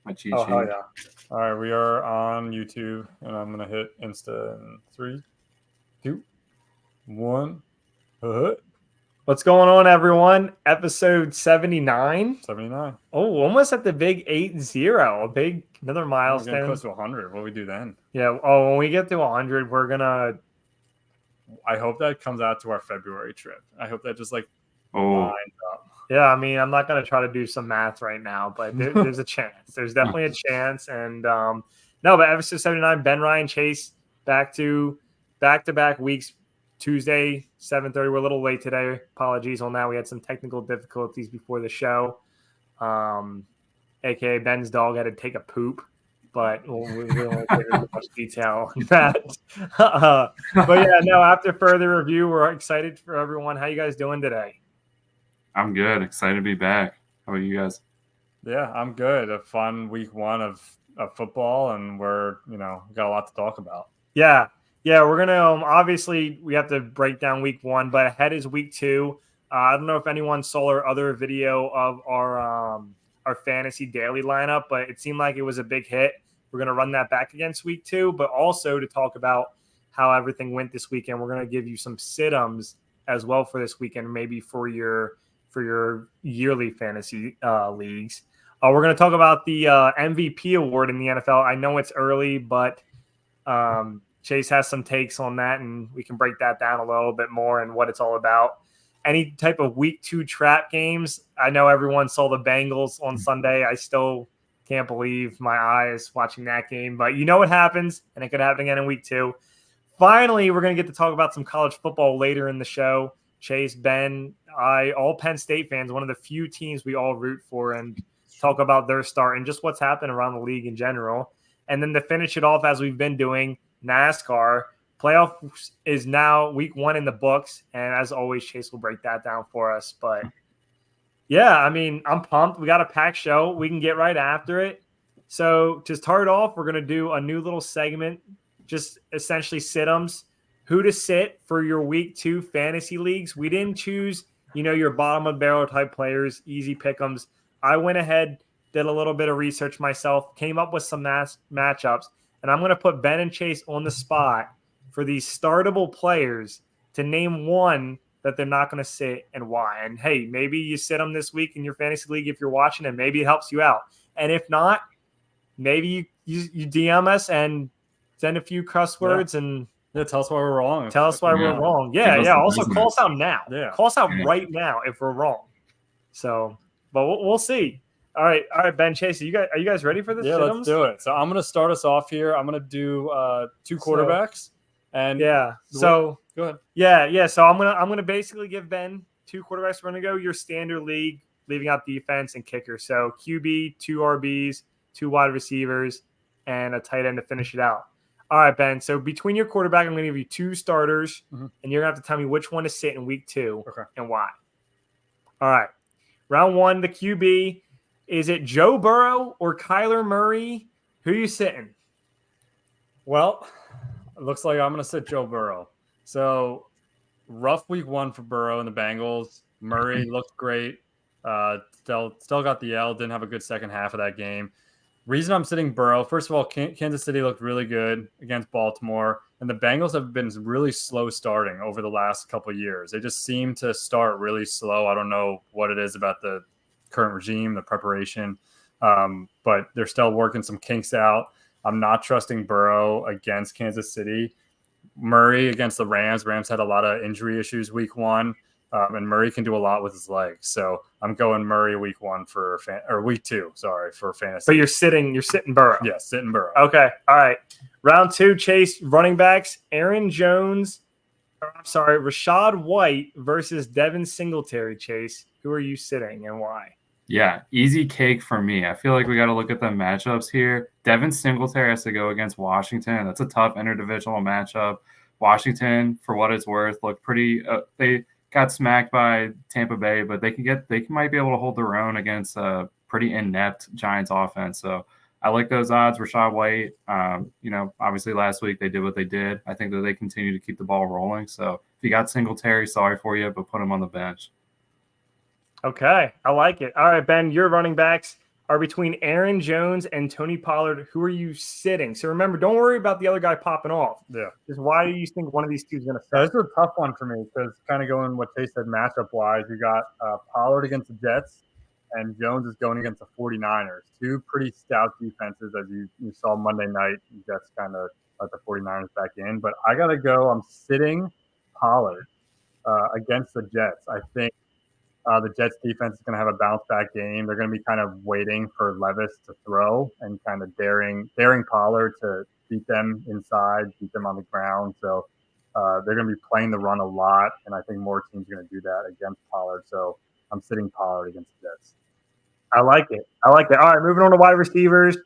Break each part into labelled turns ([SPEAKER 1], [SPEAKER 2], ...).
[SPEAKER 1] my cheat
[SPEAKER 2] Oh,
[SPEAKER 1] sheet.
[SPEAKER 2] hell yeah. All right, we are on YouTube, and I'm going to hit Insta in 3, 2, 1.
[SPEAKER 3] What's going on, everyone? Episode 79.
[SPEAKER 2] 79.
[SPEAKER 3] Oh, almost at the big 80. Another
[SPEAKER 2] We're
[SPEAKER 3] milestone.
[SPEAKER 2] getting close to 100. What do we do then?
[SPEAKER 3] Yeah. Oh, when we get to 100, we're going to...
[SPEAKER 2] I hope that comes out to our February trip. I hope that just lines up.
[SPEAKER 3] Yeah, I mean, I'm not going to try to do some math right now, but there's a chance. There's definitely a chance. And no, but episode 79, Ben, Ryan, Chase, back-to-back weeks. Tuesday, 7:30. We're a little late today. Apologies on that. We had some technical difficulties before the show. AKA Ben's dog had to take a poop, but we won't get into much detail on that. But yeah, no, after further review, we're excited for everyone. How you guys doing today?
[SPEAKER 1] I'm good. Excited to be back. How about you guys?
[SPEAKER 2] Yeah, I'm good. A fun week 1 of football, and we're, got a lot to talk about.
[SPEAKER 3] Yeah. Yeah, we're going to obviously we have to break down week 1, but ahead is week 2. I don't know if anyone saw our other video of our fantasy daily lineup, but it seemed like it was a big hit. We're going to run that back against week 2, but also to talk about how everything went this weekend. We're going to give you some sit-ems as well for this weekend, maybe for your yearly fantasy leagues. We're going to talk about the MVP award in the NFL. I know it's early, but Chase has some takes on that, and we can break that down a little bit more and what it's all about. Any type of week 2 trap games. I know everyone saw the Bengals on Sunday. I still can't believe my eyes watching that game, but you know what happens, and it could happen again in week 2. Finally, we're going to get to talk about some college football later in the show. Chase, Ben, all Penn State fans, one of the few teams we all root for, and talk about their start and just what's happened around the league in general. And then to finish it off, as we've been doing, NASCAR playoff is now week 1 in the books, and as always, Chase will break that down for us. But yeah, I mean, I'm pumped. We got a packed show. We can get right after it. So to start off, we're going to do a new little segment, just essentially sit-ems, who to sit for your week 2 fantasy leagues. We didn't choose, your bottom of the barrel type players, easy pick'ems. I went ahead, did a little bit of research myself, came up with some matchups. And I'm going to put Ben and Chase on the spot for these startable players to name one that they're not going to sit and why. And, hey, maybe you sit them this week in your fantasy league if you're watching, and maybe it helps you out. And if not, maybe you DM us and send a few cuss words and
[SPEAKER 2] tell us why we're wrong.
[SPEAKER 3] Tell us why we're wrong. Yeah. Also, call us out now.
[SPEAKER 2] Yeah.
[SPEAKER 3] Call us out right now if we're wrong. So, but we'll see. All right, Ben, Chase, are you guys ready for this?
[SPEAKER 2] Yeah, let's do it. So I'm going to start us off here. I'm going to do 2 quarterbacks. And
[SPEAKER 3] so
[SPEAKER 2] go ahead.
[SPEAKER 3] Yeah. So I'm gonna basically give Ben 2 quarterbacks. We're gonna go your standard league, leaving out defense and kicker. So QB, 2 RBs, 2 wide receivers, and a tight end to finish it out. All right, Ben. So between your quarterback, I'm gonna give you 2 starters, and you're gonna have to tell me which one to sit in week 2 and why. All right. Round 1, the QB. Is it Joe Burrow or Kyler Murray? Who are you sitting?
[SPEAKER 2] Well, it looks like I'm going to sit Joe Burrow. So rough week 1 for Burrow and the Bengals. Murray looked great. Still got the L. Didn't have a good second half of that game. Reason I'm sitting Burrow, first of all, Kansas City looked really good against Baltimore. And the Bengals have been really slow starting over the last couple of years. They just seem to start really slow. I don't know what it is about the current regime, the preparation, but they're still working some kinks out. I'm not trusting Burrow against Kansas City. Murray against the Rams. Rams had a lot of injury issues week 1, and Murray can do a lot with his legs. So I'm going Murray week 1 week 2. Sorry, for fantasy.
[SPEAKER 3] But you're sitting Burrow.
[SPEAKER 2] Yeah, sitting Burrow.
[SPEAKER 3] Okay, all right. Round 2, Chase, running backs. Rashad White versus Devin Singletary. Chase, who are you sitting and why?
[SPEAKER 1] Yeah, easy cake for me. I feel like we got to look at the matchups here. Devin Singletary has to go against Washington. That's a tough interdivisional matchup. Washington, for what it's worth, looked pretty. They got smacked by Tampa Bay, but they might be able to hold their own against a pretty inept Giants offense. So I like those odds. Rashad White, obviously last week they did what they did. I think that they continue to keep the ball rolling. So if you got Singletary, sorry for you, but put him on the bench.
[SPEAKER 3] Okay, I like it. All right, Ben, your running backs. are between Aaron Jones and Tony Pollard. Who are you sitting? So remember, don't worry about the other guy popping off.
[SPEAKER 2] Yeah.
[SPEAKER 3] Just why do you think one of these two is going to
[SPEAKER 2] This
[SPEAKER 3] start?
[SPEAKER 2] is a tough one for me because kind of going what Chase said matchup wise, you got Pollard against the Jets and Jones is going against the 49ers. Two pretty stout defenses, as you saw Monday night. The Jets kind of let the 49ers back in. But I got to go. I'm sitting Pollard against the Jets. I think the Jets defense is going to have a bounce back game. They're going to be kind of waiting for Levis to throw and kind of daring Pollard to beat them inside, beat them on the ground. So they're going to be playing the run a lot, and I think more teams are going to do that against Pollard. So I'm sitting Pollard against the Jets.
[SPEAKER 3] I like it. All right, moving on to wide receivers.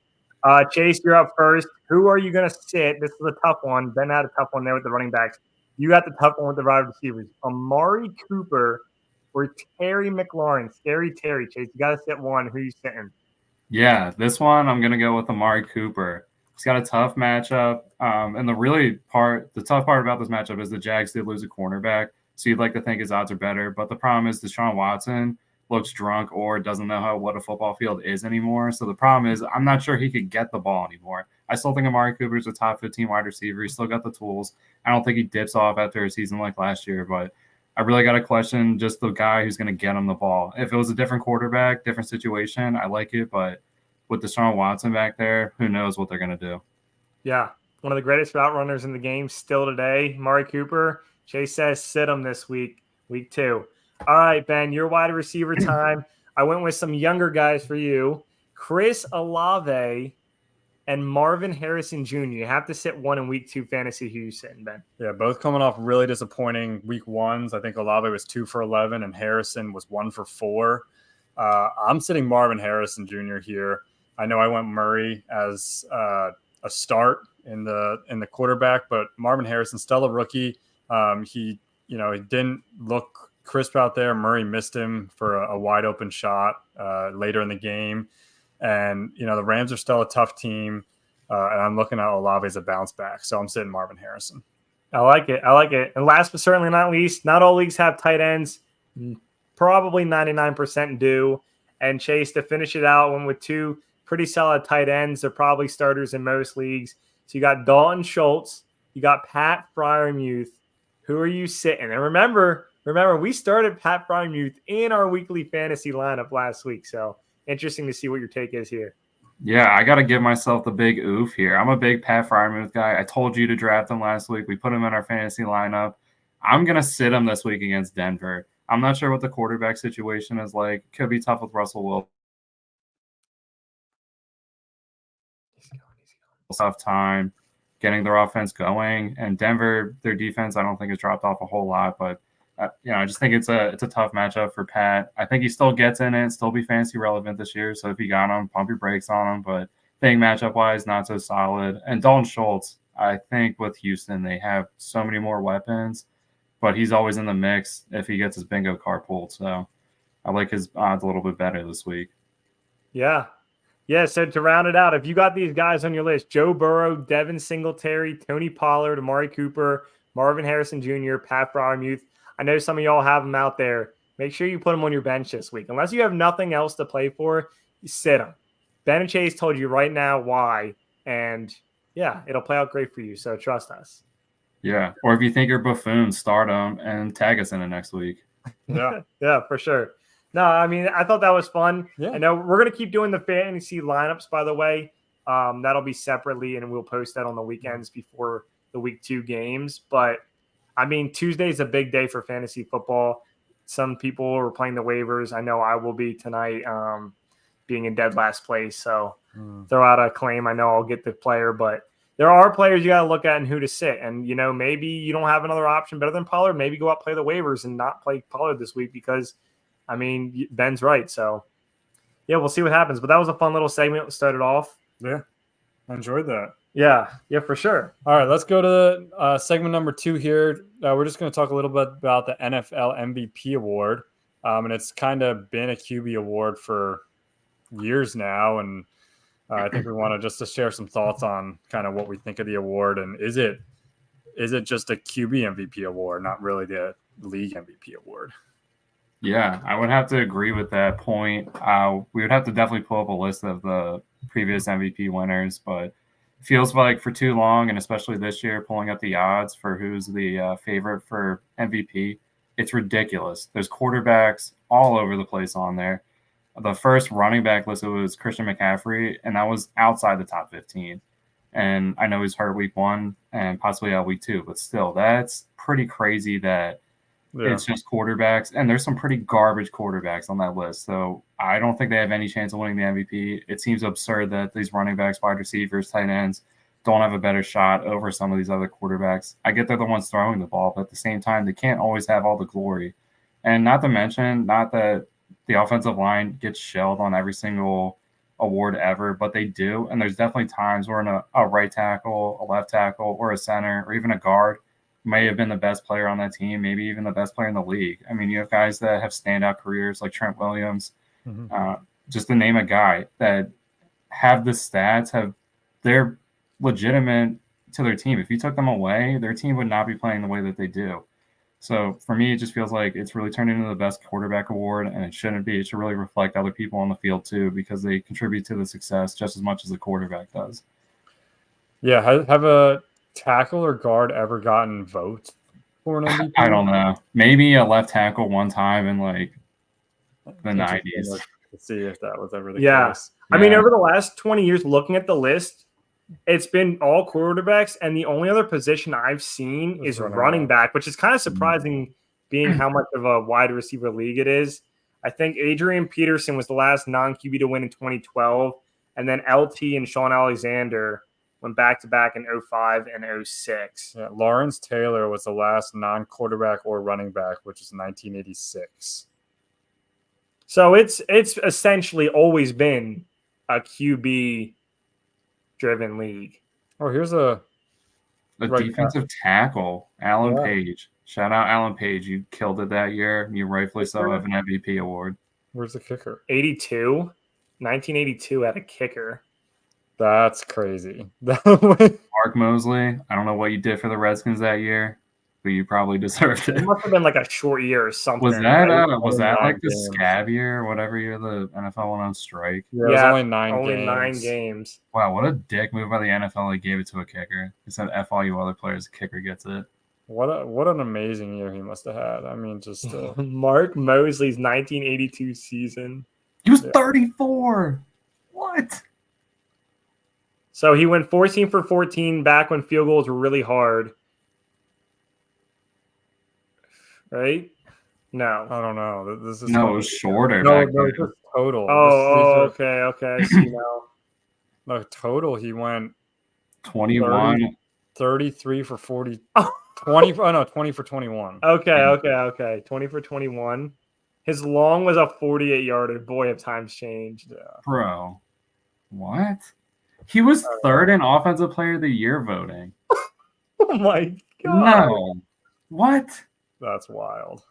[SPEAKER 3] Chase, you're up first. Who are you going to sit? This is a tough one. Ben had a tough one there with the running backs. You got the tough one with the wide receivers. Amari Cooper or Terry McLaurin. Scary Terry, Chase. You got to sit one. Who you sitting?
[SPEAKER 1] Yeah, this one I'm going to go with Amari Cooper. He's got a tough matchup. And the tough part about this matchup is the Jags did lose a cornerback. So you'd like to think his odds are better. But the problem is Deshaun Watson looks drunk or doesn't know what a football field is anymore. So the problem is I'm not sure he could get the ball anymore. I still think Amari Cooper is a top 15 wide receiver. He's still got the tools. I don't think he dips off after a season like last year, but I really got to question just the guy who's going to get him the ball. If it was a different quarterback, different situation, I like it. But with Deshaun Watson back there, who knows what they're going to do.
[SPEAKER 3] Yeah, one of the greatest route runners in the game still today, Amari Cooper. Chase says sit him this week 2. All right, Ben, your wide receiver time. I went with some younger guys for you. Chris Olave and Marvin Harrison Jr. You have to sit one in week 2 fantasy. Who you sitting, Ben?
[SPEAKER 2] Yeah, both coming off really disappointing week ones. I think Olave was 2 for 11 and Harrison was 1 for 4. I'm sitting Marvin Harrison Jr. here. I know I went Murray as a start in the quarterback, but Marvin Harrison, still a rookie. He didn't look crisp out there. Murray missed him for a wide open shot later in the game. And, the Rams are still a tough team. And I'm looking at Olave as a bounce back. So I'm sitting Marvin Harrison.
[SPEAKER 3] I like it. And last but certainly not least, not all leagues have tight ends. Probably 99% do. And Chase, to finish it out, went with 2 pretty solid tight ends. They're probably starters in most leagues. So you got Dalton Schultz. You got Pat Freiermuth. Who are you sitting? And remember, we started Pat Freiermuth in our weekly fantasy lineup last week. So interesting to see what your take is here.
[SPEAKER 1] Yeah, I got to give myself the big oof here. I'm a big Pat Freiermuth guy. I told you to draft him last week. We put him in our fantasy lineup. I'm going to sit him this week against Denver. I'm not sure what the quarterback situation is like. Could be tough with Russell Wilson. Tough time getting their offense going. And Denver, their defense, I don't think has dropped off a whole lot. But, I just think it's a tough matchup for Pat. I think he still gets in it, still be fantasy relevant this year. So if you got him, pump your brakes on him. But I think matchup-wise, not so solid. And Dalton Schultz, I think with Houston, they have so many more weapons. But he's always in the mix if he gets his bingo card pulled. So I like his odds a little bit better this week.
[SPEAKER 3] Yeah. Yeah, so to round it out, if you got these guys on your list, Joe Burrow, Devin Singletary, Tony Pollard, Amari Cooper, Marvin Harrison Jr., Pat Freiermuth, I know some of y'all have them out there. Make sure you put them on your bench this week. Unless you have nothing else to play for, you sit them. Ben and Chase told you right now why, and yeah, it'll play out great for you, so trust us.
[SPEAKER 1] Yeah, or if you think you're buffoon, start them and tag us in it next week.
[SPEAKER 2] Yeah,
[SPEAKER 3] yeah, for sure. No, I mean, I thought that was fun.
[SPEAKER 2] Yeah.
[SPEAKER 3] I know we're going to keep doing the fantasy lineups, by the way. That'll be separately, and we'll post that on the weekends before the week 2 games. But, I mean, Tuesday's a big day for fantasy football. Some people are playing the waivers. I know I will be tonight, being in dead last place. So throw out a claim. I know I'll get the player, but there are players you got to look at and who to sit. And, maybe you don't have another option better than Pollard. Maybe go out play the waivers and not play Pollard this week because – I mean, Ben's right. So, yeah, we'll see what happens. But that was a fun little segment to start it off.
[SPEAKER 2] Yeah, I enjoyed that.
[SPEAKER 3] Yeah, for sure.
[SPEAKER 2] All right, let's go to segment number 2 here. We're just going to talk a little bit about the NFL MVP award. And it's kind of been a QB award for years now. And I think we want to share some thoughts on kind of what we think of the award. And is it just a QB MVP award, not really the league MVP award?
[SPEAKER 1] Yeah, I would have to agree with that point. We would have to definitely pull up a list of the previous MVP winners, but it feels like for too long, and especially this year, pulling up the odds for who's the favorite for MVP, it's ridiculous. There's quarterbacks all over the place on there. The first running back listed was Christian McCaffrey, and that was outside the top 15. And I know he's hurt week 1 and possibly out week 2, but still, that's pretty crazy that it's just quarterbacks, and there's some pretty garbage quarterbacks on that list. So I don't think they have any chance of winning the MVP. It seems absurd that these running backs, wide receivers, tight ends don't have a better shot over some of these other quarterbacks. I get they're the ones throwing the ball, but at the same time, they can't always have all the glory. And not to mention, not that the offensive line gets shelled on every single award ever, but they do. And there's definitely times where a right tackle, a left tackle, or a center, or even a guard may have been the best player on that team, maybe even the best player in the league. I mean, you have guys that have standout careers like Trent Williams, just to name a guy that have the stats, they're legitimate to their team. If you took them away, their team would not be playing the way that they do. So for me, it just feels like it's really turned into the best quarterback award, and it shouldn't be. It should really reflect other people on the field too, because they contribute to the success just as much as the quarterback does.
[SPEAKER 2] Yeah, have a tackle or guard ever gotten votes for an MVP?
[SPEAKER 1] I don't know. Maybe a left tackle one time in like the 90s.
[SPEAKER 2] Let's see if that was ever the
[SPEAKER 3] case. I mean, over the last 20 years, looking at the list, it's been all quarterbacks, and the only other position I've seen is running back, which is kind of surprising being how much of a wide receiver league it is. I think Adrian Peterson was the last non-QB to win in 2012, and then LT and Sean Alexander went back-to-back in 05 and 06.
[SPEAKER 2] Yeah, Lawrence Taylor was the last non-quarterback or running back, which is 1986.
[SPEAKER 3] So it's essentially always been a QB-driven league.
[SPEAKER 2] Oh, here's a
[SPEAKER 1] defensive tackle, Alan Page. Shout out Alan Page. You killed it that year. You rightfully so have an MVP award.
[SPEAKER 2] Where's the kicker?
[SPEAKER 3] 1982 had a kicker.
[SPEAKER 2] That's crazy.
[SPEAKER 1] Mark Mosley, I don't know what you did for the Redskins that year, but you probably deserved it.
[SPEAKER 3] It must have been like a short year or something.
[SPEAKER 1] Was that like the scab year, whatever year the NFL went on strike?
[SPEAKER 2] Yeah, it was only
[SPEAKER 3] 9 games.
[SPEAKER 1] Wow, what a dick move by the NFL. They gave it to a kicker. He said, F all you other players, the kicker gets it.
[SPEAKER 2] What an amazing year he must have had. I mean, just
[SPEAKER 3] Mark Mosley's 1982 season.
[SPEAKER 1] He was 34. What?
[SPEAKER 3] So he went 14 for 14 back when field goals were really hard. Right? No.
[SPEAKER 2] I don't know. This is
[SPEAKER 1] it was shorter.
[SPEAKER 2] No, it's just total.
[SPEAKER 3] Okay. I see now.
[SPEAKER 2] No, total, he went
[SPEAKER 1] 21.
[SPEAKER 2] 33 for 40. 20 for 21.
[SPEAKER 3] Okay. 20 for 21. His long was a 48-yarder. Boy, have times changed.
[SPEAKER 2] Yeah.
[SPEAKER 1] Bro. What? He was third in Offensive Player of the Year voting.
[SPEAKER 3] Oh my God.
[SPEAKER 1] No. What?
[SPEAKER 2] That's wild.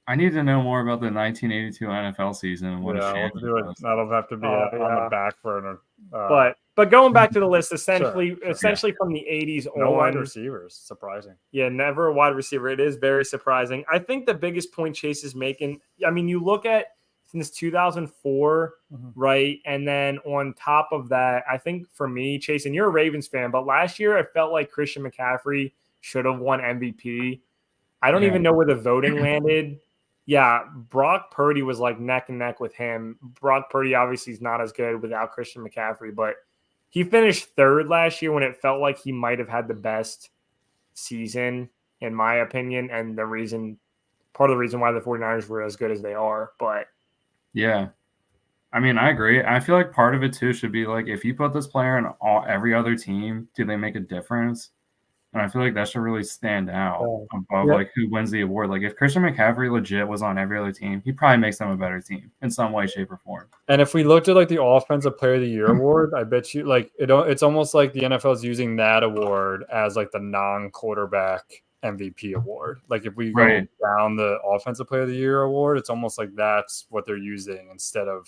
[SPEAKER 1] I need to know more about the 1982 NFL season and what a
[SPEAKER 2] we'll do it. That'll have to be on the back burner.
[SPEAKER 3] But going back to the list, essentially from the 80s
[SPEAKER 2] no
[SPEAKER 3] on,
[SPEAKER 2] wide receivers. Surprising.
[SPEAKER 3] Yeah, never a wide receiver. It is very surprising. I think the biggest point Chase is making, I mean, you look at since 2004, right? And then on top of that, I think for me, Chase, and you're a Ravens fan, but last year I felt like Christian McCaffrey should have won MVP. I don't even know where the voting landed. Yeah, Brock Purdy was like neck and neck with him. Brock Purdy obviously is not as good without Christian McCaffrey, but he finished third last year when it felt like he might have had the best season, in my opinion, and part of the reason why the 49ers were as good as they are. But
[SPEAKER 1] yeah, I mean, I agree. I feel like part of it too should be like, if you put this player in every other team, do they make a difference? And I feel like that should really stand out above like who wins the award. Like if Christian McCaffrey legit was on every other team, he probably makes them a better team in some way, shape, or form.
[SPEAKER 2] And if we looked at like the Offensive Player of the Year award, I bet you like it's almost like the NFL is using that award as like the non-quarterback MVP award. Like if we go down the Offensive Player of the Year award, it's almost like that's what they're using instead of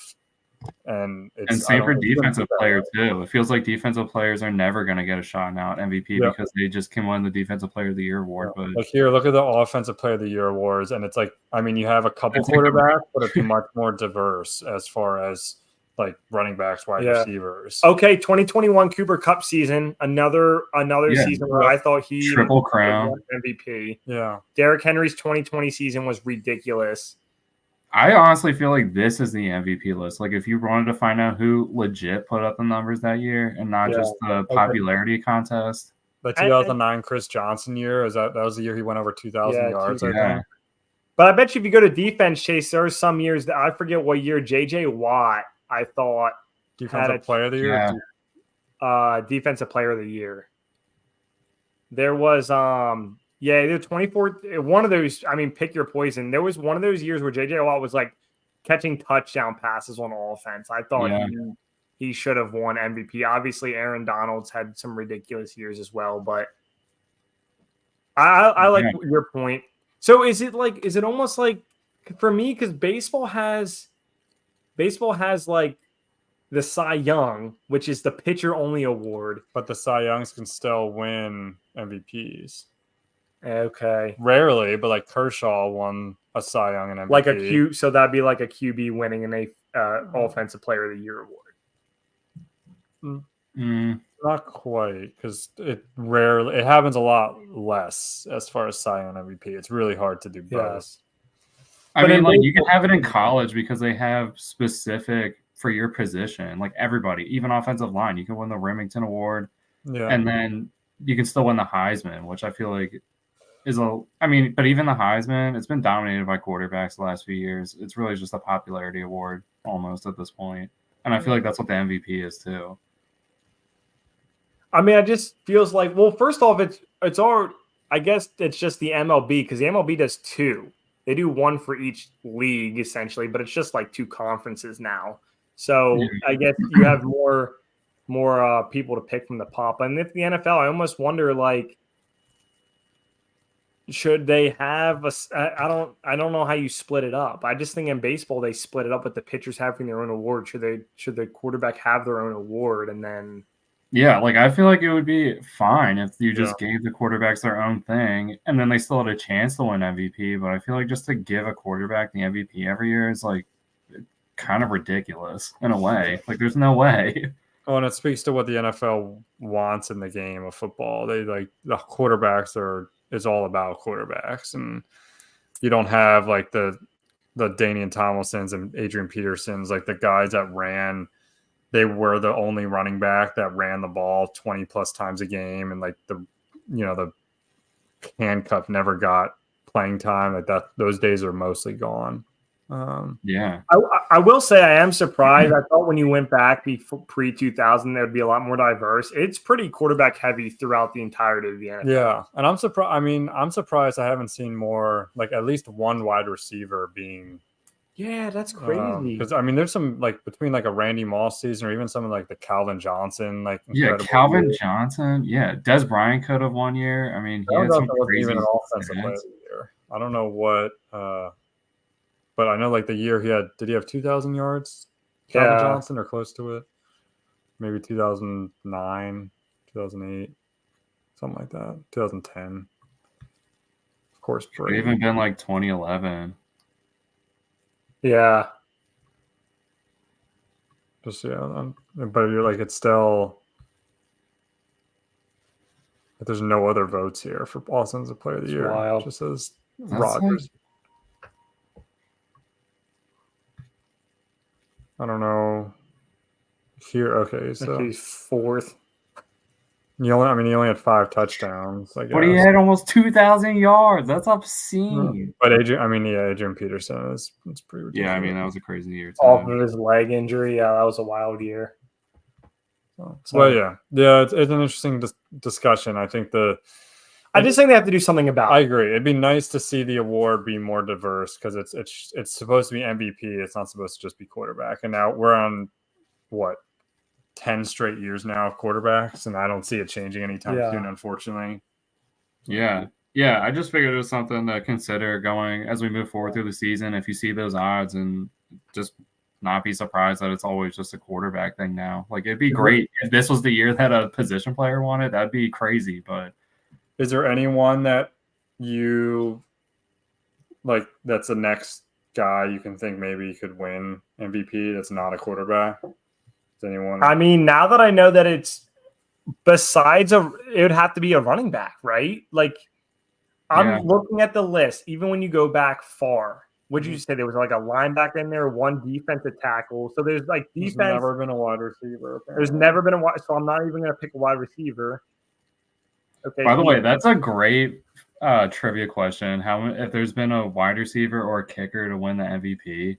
[SPEAKER 2] And
[SPEAKER 1] same for defensive player too. It feels like defensive players are never going to get a shot now at MVP because they just can win the Defensive Player of the Year award.
[SPEAKER 2] Yeah.
[SPEAKER 1] But
[SPEAKER 2] like here, look at the Offensive Player of the Year awards, and it's like, I mean, you have a couple quarterbacks, but it's much more diverse as far as like running backs, wide receivers.
[SPEAKER 3] Okay, 2021 Cooper Cup season, another season where I thought he
[SPEAKER 1] triple crown
[SPEAKER 3] MVP.
[SPEAKER 2] Yeah,
[SPEAKER 3] Derrick Henry's 2020 season was ridiculous.
[SPEAKER 1] I honestly feel like this is the MVP list. Like, if you wanted to find out who legit put up the numbers that year and not just the popularity contest.
[SPEAKER 2] The 2009 Chris Johnson year, that was the year he went over 2,000 yards, I think.
[SPEAKER 3] But I bet you if you go to defense, Chase, there are some years that I forget what year J.J. Watt, I thought,
[SPEAKER 2] Defensive Player of the Year?
[SPEAKER 3] Yeah. Defensive Player of the Year. There was the 24, one of those, I mean, pick your poison. There was one of those years where J.J. Watt was like catching touchdown passes on offense. I thought he should have won MVP. Obviously, Aaron Donald's had some ridiculous years as well, but I like your point. So is it almost like, for me, because baseball has like the Cy Young, which is the pitcher only award,
[SPEAKER 2] but the Cy Youngs can still win MVPs.
[SPEAKER 3] Okay.
[SPEAKER 2] Rarely, but like Kershaw won a Cy Young and MVP.
[SPEAKER 3] Like so that'd be like a QB winning an Offensive Player of the Year award.
[SPEAKER 2] Not quite, because it happens a lot less as far as Cy Young MVP. It's really hard to do both.
[SPEAKER 1] I mean, like, you can have it in college because they have specific for your position, like everybody, even offensive line. You can win the Remington Award, and then you can still win the Heisman, which I feel like but even the Heisman, it's been dominated by quarterbacks the last few years. It's really just a popularity award almost at this point. And I feel like that's what the MVP is too.
[SPEAKER 3] I mean, it just feels like, well, first off, it's all, I guess it's just the MLB, because the MLB does two. They do one for each league essentially, but it's just like two conferences now. So I guess you have more people to pick from the pop. And if the NFL, I almost wonder, like, should they have I don't know how you split it up. I just think in baseball they split it up with the pitchers having their own award. Should the quarterback have their own award and then?
[SPEAKER 1] Yeah, like, I feel like it would be fine if you just gave the quarterbacks their own thing and then they still had a chance to win MVP. But I feel like just to give a quarterback the MVP every year is like kind of ridiculous in a way. Like, there's no way.
[SPEAKER 2] Oh, and it speaks to what the NFL wants in the game of football. They like the quarterbacks is all about quarterbacks, and you don't have like the Danian Tomlinsons and Adrian Petersons, like the guys that ran. They were the only running back that ran the ball 20 plus times a game, and like the handcuff never got playing time. Like that, those days are mostly gone.
[SPEAKER 3] I will say I am surprised. I thought when you went back pre 2000, there'd be a lot more diverse. It's pretty quarterback heavy throughout the entirety of the NFL.
[SPEAKER 2] Yeah, and I'm surprised. I mean, I'm surprised I haven't seen more, like at least one wide receiver being.
[SPEAKER 3] Yeah, that's crazy.
[SPEAKER 2] Because I mean, there's some like between like a Randy Moss season or even something like the Calvin Johnson, like
[SPEAKER 1] Calvin Johnson. Yeah, Des Bryant could have 1 year. I mean, he had some crazy
[SPEAKER 2] even an offensive player of the year. I don't know what, but I know like the year did he have 2,000 yards? Calvin Johnson or close to it? Maybe 2009, 2008, something like that. 2010. Of course,
[SPEAKER 1] Brady. It even been like 2011.
[SPEAKER 3] Yeah.
[SPEAKER 2] Just but you're like, it's still. But there's no other votes here for Offensive Player of the Year.
[SPEAKER 3] Wild.
[SPEAKER 2] It just says Rodgers. I don't know. Here, okay, so
[SPEAKER 3] he's fourth.
[SPEAKER 2] He only had 5 touchdowns. I guess.
[SPEAKER 1] But he had almost 2,000 yards. That's obscene.
[SPEAKER 2] But Adrian Peterson is pretty ridiculous.
[SPEAKER 1] Yeah, I mean, that was a crazy year too.
[SPEAKER 3] Off of his leg injury, that was a wild year.
[SPEAKER 2] Well, yeah, it's an interesting discussion. I think
[SPEAKER 3] I just think they have to do something about it.
[SPEAKER 2] I agree. It'd be nice to see the award be more diverse because it's supposed to be MVP. It's not supposed to just be quarterback. And now we're on 10 straight years now of quarterbacks, and I don't see it changing anytime soon, unfortunately.
[SPEAKER 1] Yeah. I just figured it was something to consider going as we move forward through the season. If you see those odds, and just not be surprised that it's always just a quarterback thing now. Like, it'd be great if this was the year that a position player won it. That'd be crazy. But
[SPEAKER 2] is there anyone that you like that's the next guy you can think maybe could win MVP that's not a quarterback? Is anyone?
[SPEAKER 3] I mean, now that I know that it's besides it would have to be a running back, right? Like, I'm looking at the list, even when you go back far. Would you say there was like a linebacker in there, one defensive tackle? So there's like defense.
[SPEAKER 2] There's never been a wide receiver. Apparently.
[SPEAKER 3] There's never been a wide, so I'm not even going to pick a wide receiver. Okay.
[SPEAKER 1] By the way, that's a great trivia question. If there's been a wide receiver or a kicker to win the MVP?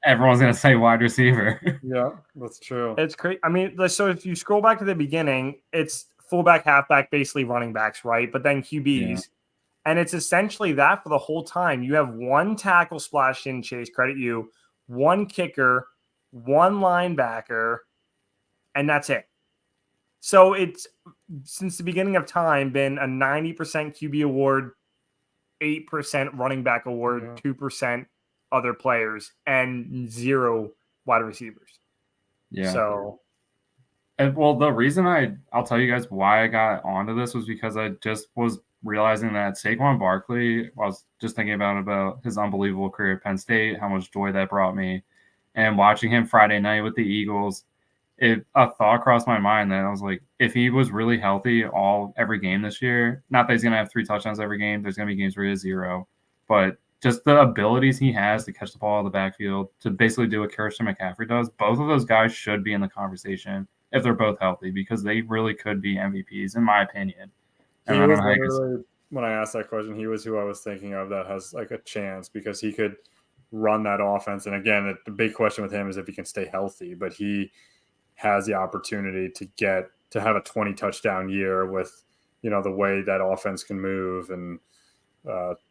[SPEAKER 1] Everyone's going to say wide receiver.
[SPEAKER 2] Yeah, that's true.
[SPEAKER 3] It's great. I mean, so if you scroll back to the beginning, it's fullback, halfback, basically running backs, right? But then QBs. Yeah. And it's essentially that for the whole time. You have one tackle splashed in, Chase, credit you, one kicker, one linebacker, and that's it. So it's, since the beginning of time, been a 90% QB award, 8% running back award, 2% other players, and 0 wide receivers.
[SPEAKER 1] Yeah.
[SPEAKER 3] So,
[SPEAKER 1] well, the reason I'll tell you guys why I got onto this was because I just was realizing that Saquon Barkley, I was just thinking about his unbelievable career at Penn State, how much joy that brought me, and watching him Friday night with the Eagles, a thought crossed my mind that I was like, if he was really healthy every game this year, not that he's gonna have 3 touchdowns every game, there's gonna be games where he has 0, but just the abilities he has to catch the ball out of the backfield, to basically do what Christian McCaffrey does, both of those guys should be in the conversation if they're both healthy, because they really could be MVPs, in my opinion.
[SPEAKER 2] He was literally, when I asked that question, he was who I was thinking of that has like a chance, because he could run that offense. And again, the big question with him is if he can stay healthy, but he has the opportunity to have a 20 touchdown year with, the way that offense can move and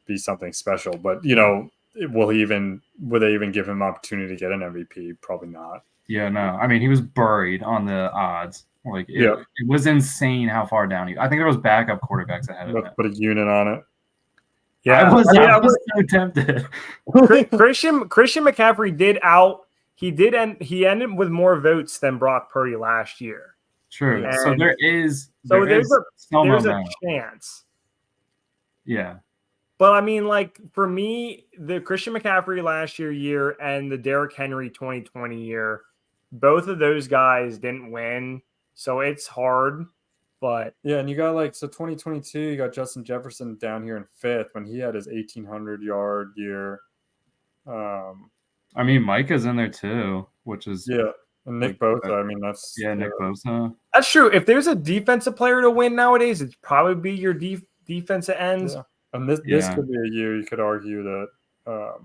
[SPEAKER 2] be something special. But, would they even give him opportunity to get an MVP? Probably not.
[SPEAKER 1] Yeah, no. I mean, he was buried on the odds. Like, it was insane how far down I think there was backup quarterbacks ahead of him.
[SPEAKER 2] Put a unit on it.
[SPEAKER 1] Yeah, I was so tempted.
[SPEAKER 3] Christian McCaffrey he ended with more votes than Brock Purdy last year.
[SPEAKER 1] True.
[SPEAKER 3] And
[SPEAKER 1] so there's
[SPEAKER 3] a chance.
[SPEAKER 1] Yeah.
[SPEAKER 3] But I mean, like, for me, the Christian McCaffrey last year and the Derrick Henry 2020 year, both of those guys didn't win. So it's hard, but
[SPEAKER 2] yeah, and you got 2022, you got Justin Jefferson down here in 5th when he had his 1,800-yard year.
[SPEAKER 1] I mean, Micah's in there too, which is
[SPEAKER 2] and Nick Bosa. I mean, that's
[SPEAKER 1] Nick Bosa.
[SPEAKER 3] That's true. If there's a defensive player to win nowadays, it'd probably be your defensive ends.
[SPEAKER 2] Yeah. And this could be a year you could argue that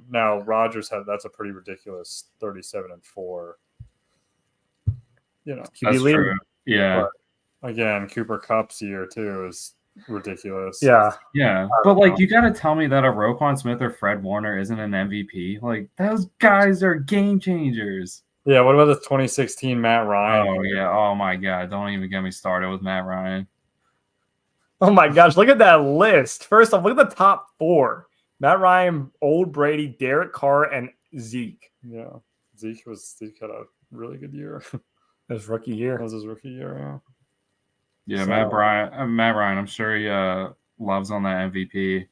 [SPEAKER 2] now Rodgers that's a pretty ridiculous 37-4.
[SPEAKER 1] That's true. Yeah.
[SPEAKER 2] But again, Cooper Kupp's year too is ridiculous.
[SPEAKER 3] Yeah.
[SPEAKER 1] Yeah. But you got to tell me that a Roquan Smith or Fred Warner isn't an MVP. Like, those guys are game changers.
[SPEAKER 2] Yeah. What about the 2016 Matt Ryan?
[SPEAKER 1] Oh, yeah. Oh, my God. Don't even get me started with Matt Ryan.
[SPEAKER 3] Oh, my gosh. Look at that list. First off, look at the top 4. Matt Ryan, Old Brady, Derek Carr, and Zeke.
[SPEAKER 2] Yeah. Zeke had a really good year.
[SPEAKER 3] His rookie year.
[SPEAKER 2] That was his rookie year, yeah.
[SPEAKER 1] Yeah, so, Matt Ryan, I'm sure he loves on that MVP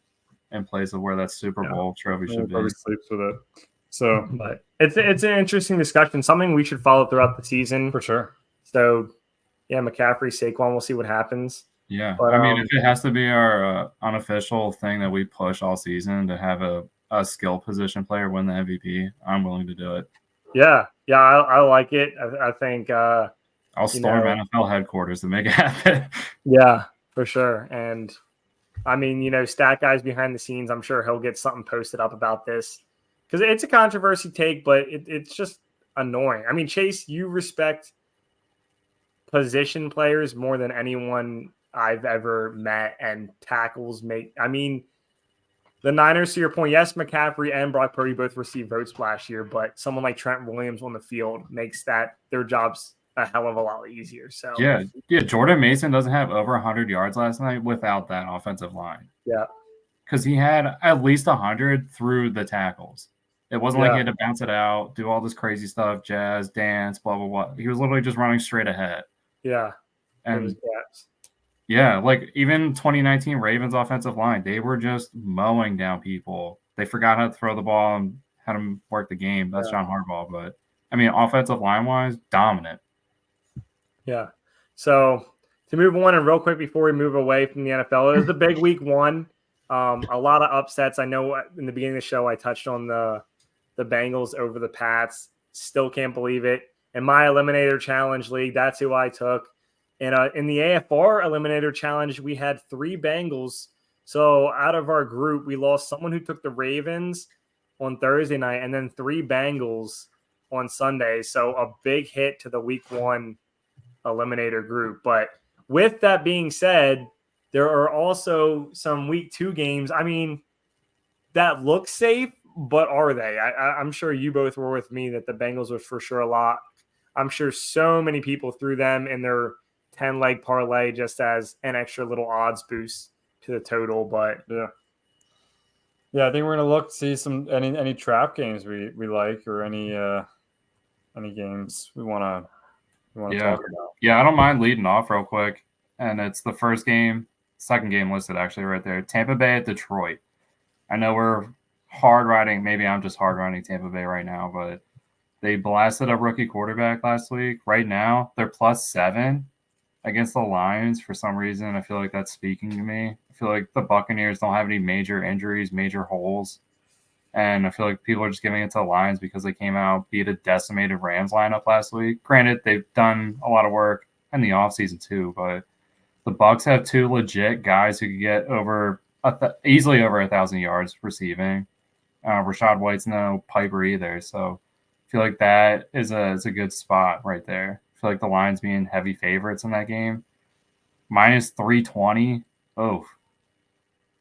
[SPEAKER 1] in place of where that Super Bowl trophy should be.
[SPEAKER 2] Probably sleeps with it. So,
[SPEAKER 3] but it's an interesting discussion, something we should follow throughout the season.
[SPEAKER 2] For sure.
[SPEAKER 3] So, yeah, McCaffrey, Saquon, we'll see what happens.
[SPEAKER 1] Yeah, but, I mean, if it has to be our unofficial thing that we push all season to have a skill position player win the MVP, I'm willing to do it.
[SPEAKER 3] Yeah, I like it. I think
[SPEAKER 1] I'll storm NFL headquarters to make it happen.
[SPEAKER 3] Yeah, for sure. And I mean, stat guys behind the scenes, I'm sure he'll get something posted up about this because it's a controversy take, but it's just annoying. I mean, Chase, you respect position players more than anyone I've ever met, and tackles the Niners, to your point, yes, McCaffrey and Brock Purdy both received votes last year, but someone like Trent Williams on the field makes their jobs a hell of a lot easier. So
[SPEAKER 1] yeah, Jordan Mason doesn't have over 100 yards last night without that offensive line.
[SPEAKER 3] Yeah,
[SPEAKER 1] because he had at least 100 through the tackles. It wasn't like he had to bounce it out, do all this crazy stuff, jazz, dance, blah, blah, blah. He was literally just running straight ahead.
[SPEAKER 3] Yeah.
[SPEAKER 1] And yeah, like even 2019 Ravens offensive line, they were just mowing down people. They forgot how to throw the ball and how to work the game. That's John Harbaugh. But I mean, offensive line wise, dominant.
[SPEAKER 3] Yeah. So to move on and real quick before we move away from the NFL, it was a big week one. A lot of upsets. I know in the beginning of the show I touched on the Bengals over the Pats. Still can't believe it. In my Eliminator Challenge League, that's who I took. And in the AFR Eliminator Challenge, we had 3 Bengals. So out of our group, we lost someone who took the Ravens on Thursday night and then 3 Bengals on Sunday. So a big hit to the week one Eliminator group. But with that being said, there are also some week 2 games. I mean, that look safe, but are they? I'm sure you both were with me that the Bengals was for sure a lot. I'm sure so many people threw them in their 10-leg parlay just as an extra little odds boost to the total. But
[SPEAKER 2] yeah, I think we're gonna look to see some any trap games we like or any games we want to talk about.
[SPEAKER 1] Yeah, I don't mind leading off real quick, and it's the second game listed actually right there. Tampa Bay at Detroit. I know we're hard riding. Maybe I'm just hard riding Tampa Bay right now, but they blasted a rookie quarterback last week. Right now, they're +7 against the Lions for some reason. I feel like that's speaking to me. I feel like the Buccaneers don't have any major injuries, major holes. And I feel like people are just giving it to the Lions because they came out, beat a decimated Rams lineup last week. Granted, they've done a lot of work in the offseason too, but the Bucs have 2 legit guys who could get easily over 1,000 yards receiving. Rashad White's no Piper either, so I feel like that is a good spot right there. I feel like the Lions being heavy favorites in that game. -320. Oh.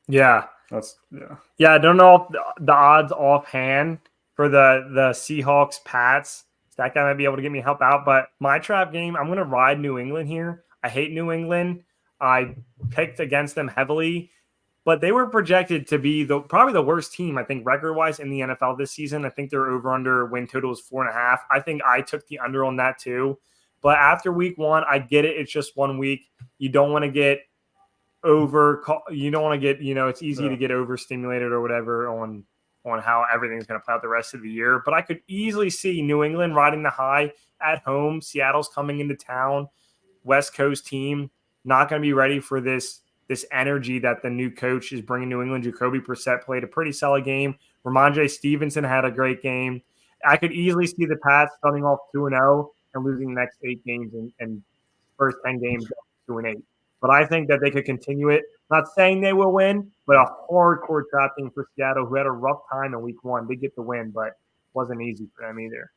[SPEAKER 3] Yeah. I don't know if the odds offhand for the Seahawks Pats. That guy might be able to get me help out. But my trap game, I'm going to ride New England here. I hate New England. I picked against them heavily, but they were projected to be probably the worst team, I think, record-wise in the NFL this season. I think their over-under win total was 4.5. I think I took the under on that too. But after week one, I get it. It's just 1 week. You don't want to get it's easy to get overstimulated or whatever on how everything's going to play out the rest of the year. But I could easily see New England riding the high at home. Seattle's coming into town. West Coast team not going to be ready for this energy that the new coach is bringing New England. Jacoby Brissett played a pretty solid game. Ramondre Stevenson had a great game. I could easily see the Pats starting off 2-0 and losing the next 8 games and first 10 games 2-8. But I think that they could continue it. Not saying they will win, but a hardcore trap team for Seattle, who had a rough time in week one. They get the win, but wasn't easy for them either.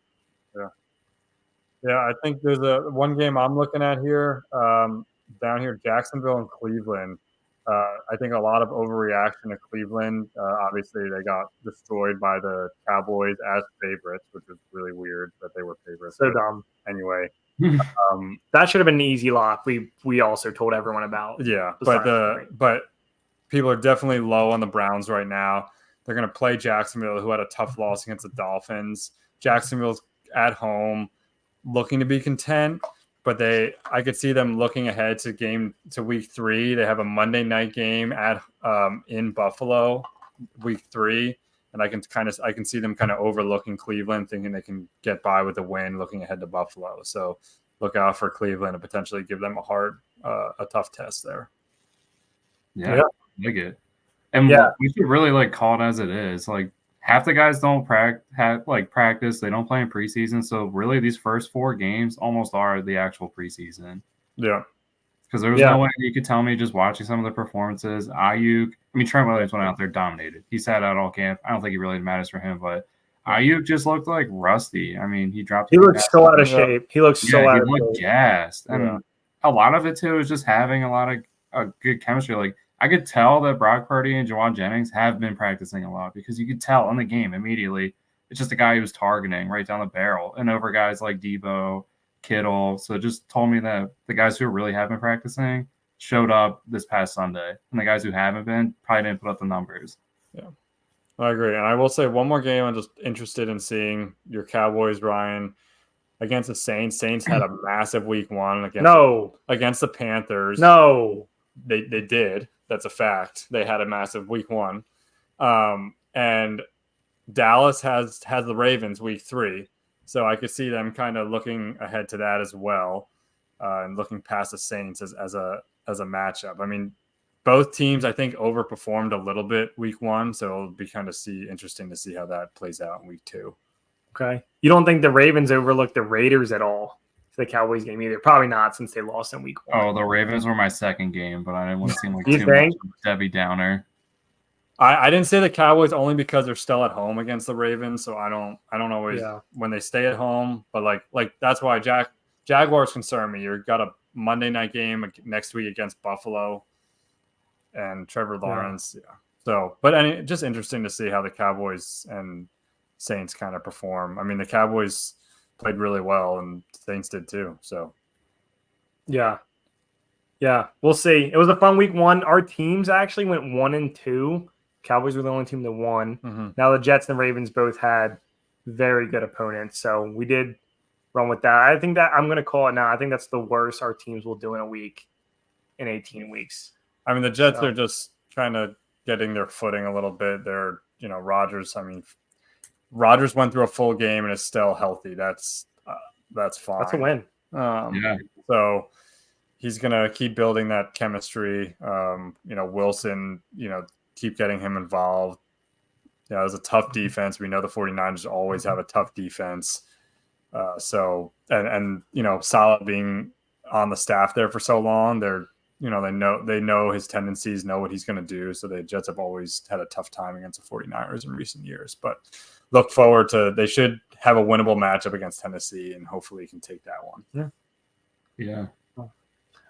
[SPEAKER 2] Yeah, I think there's one game I'm looking at here, down here, Jacksonville and Cleveland. I think a lot of overreaction to Cleveland. Obviously, they got destroyed by the Cowboys as favorites, which was really weird that they were favorites.
[SPEAKER 3] So dumb.
[SPEAKER 2] Anyway.
[SPEAKER 3] That should have been an easy lock. We also told everyone about.
[SPEAKER 2] Yeah, but people are definitely low on the Browns right now. They're going to play Jacksonville, who had a tough loss against the Dolphins. Jacksonville's at home, looking to be content, but I could see them looking ahead to week 3. They have a Monday night game in Buffalo, week 3. And I can see them kind of overlooking Cleveland, thinking they can get by with a win, looking ahead to Buffalo. So look out for Cleveland and potentially give them a tough test there.
[SPEAKER 1] Yeah. I like it. And we should really call it as it is. Like half the guys don't practice. They don't play in preseason. So really, these first 4 games almost are the actual preseason.
[SPEAKER 2] Yeah.
[SPEAKER 1] Because there was no way you could tell me just watching some of the performances. Trent Williams went out there, dominated. He sat out all camp. I don't think it really matters for him, but Ayuk just looked like rusty. I mean, he dropped.
[SPEAKER 3] He looked so out of shape. He looked so out of shape.
[SPEAKER 1] He looked gassed. And a lot of it, too, is just having a lot of good chemistry. Like, I could tell that Brock Purdy and Jawan Jennings have been practicing a lot because you could tell in the game immediately. It's just a guy he was targeting right down the barrel and over guys like Debo, Kittle. So it just told me that the guys who really have been practicing showed up this past Sunday, and the guys who haven't been probably didn't put up the numbers.
[SPEAKER 2] I agree. And I will say one more game I'm just interested in seeing your Cowboys, Ryan, against the Saints. Saints had a massive week one against the Panthers.
[SPEAKER 3] No.
[SPEAKER 2] They did. That's a fact. They had a massive week one. And Dallas has the Ravens week 3. So I could see them kind of looking ahead to that as well, and looking past the Saints as a matchup. I mean, both teams I think overperformed a little bit week 1, so it'll be kind of interesting to see how that plays out in week 2.
[SPEAKER 3] Okay. You don't think the Ravens overlooked the Raiders at all for the Cowboys game either? Probably not, since they lost in week 1.
[SPEAKER 1] Oh, the Ravens were my second game, but I didn't want to seem like
[SPEAKER 3] You
[SPEAKER 1] too
[SPEAKER 3] think?
[SPEAKER 1] much of a Debbie Downer.
[SPEAKER 2] I didn't say the Cowboys only because they're still at home against the Ravens, so I don't always when they stay at home, but like that's why Jaguars concern me. You've got a Monday night game next week against Buffalo and Trevor Lawrence. Yeah. So, but just interesting to see how the Cowboys and Saints kind of perform. I mean, the Cowboys played really well and Saints did too. So,
[SPEAKER 3] yeah, we'll see. It was a fun week 1. Our teams actually went 1-2. Cowboys were the only team that won.
[SPEAKER 2] mm-hmm.
[SPEAKER 3] Now the Jets and Ravens both had very good opponents, so we did run with that. I think that I'm going to call it now. I think that's the worst our teams will do in a week in 18 weeks.
[SPEAKER 2] I mean, the Jets are just kind of getting their footing a little bit. They're, Rodgers. I mean, Rodgers went through a full game and is still healthy. That's fine.
[SPEAKER 3] That's a win.
[SPEAKER 2] So he's going to keep building that chemistry. Wilson, keep getting him involved. Yeah, it was a tough defense. We know the 49ers always have a tough defense. So Salah being on the staff there for so long, they know his tendencies, know what he's going to do. So the Jets have always had a tough time against the 49ers in recent years. But look forward to, they should have a winnable matchup against Tennessee, and hopefully he can take that one.
[SPEAKER 1] Yeah.